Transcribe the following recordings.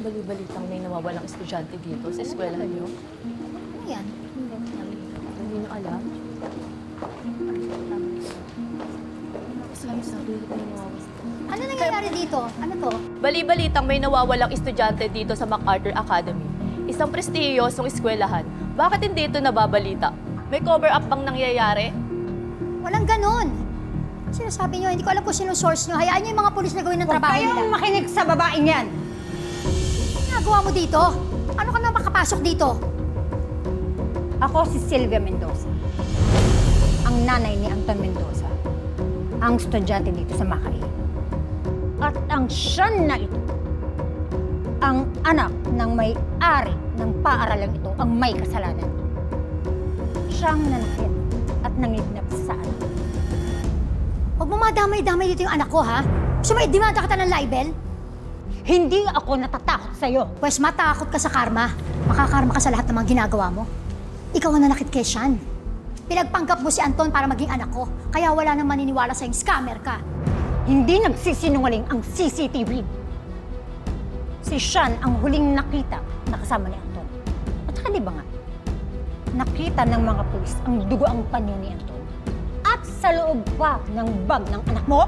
bali-balitang may nawawalang estudyante dito sa eskwelahan niyo? Ano yan? Hindi niyo alam? Sabi ko may nawawalang. Ano nangyayari dito? Ano to? Bali-balitang may nawawalang estudyante dito sa MacArthur Academy. Isang prestihiyosong eskwelahan. Bakit hindi ito nababalita? May cover-up bang nangyayari? Walang ganon. Sinasabi nyo, hindi ko alam kung sino source nyo. Hayaan nyo yung mga pulis na gawin ng Huwag trabaho kayong nila. makinig sa babaeng yan. Ano ginagawa mo dito? Ano ka na makapasok dito? Ako si Sylvia Mendoza. Ang nanay ni Anton Mendoza. Ang estudyante dito sa Makati. At ang siyan na ito, ang anak ng may-ari ng paaralang ito, ang may kasalanan. Siyang nanakit at nangignap sa anak. Huwag mo madamay-damay dito yung anak ko, ha? Gusto mo idimanda kita ng libel? Hindi ako natatakot sa'yo. Pwes matakot ka sa karma. Makakarma ka sa lahat ng mga ginagawa mo. Ikaw ang nanakit kay Sean. Pinagpanggap mo si Anton para maging anak ko. Kaya wala nang maniniwala sa'yong scammer ka. Hindi nagsisinungaling ang CCTV. Si Sean ang huling nakita na kasama ni Anton. At saka di ba nga, nakita ng mga pulis ang dugo ang panyo ni Anton. At sa loob pa ng bag ng anak mo,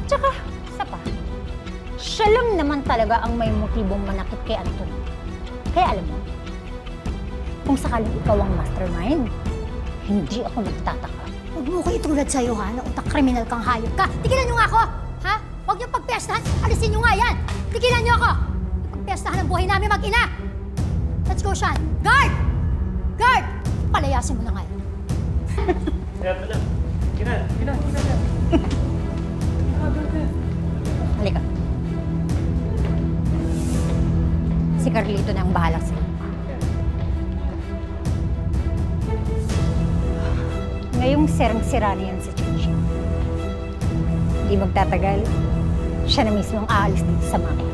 tsaka, isa pa, siya lang naman talaga ang may motibong manakit kay Anton. Kaya alam mo, kung sakaling ikaw ang mastermind, hindi ako nagtataka. Huwag mo ko itulad sa'yo, ha? Na utak kriminal kang hayop ka. Tigilan niyo nga ako, ha? Huwag niyo pagpestahan. Alisin niyo nga yan. Tigilan niyo ako. Pagpestahan ang buhay namin mag-ina. Let's go, Sean. Guard! Guard! Palayasin mo na nga yan. Kaya pala. Kina. Halika. Si Carlito na ang bahala sa'yo. Ngayong sirang-sira na yan si Chichi. Hindi magtatagal, siya na mismo ang aalis dito sa mama.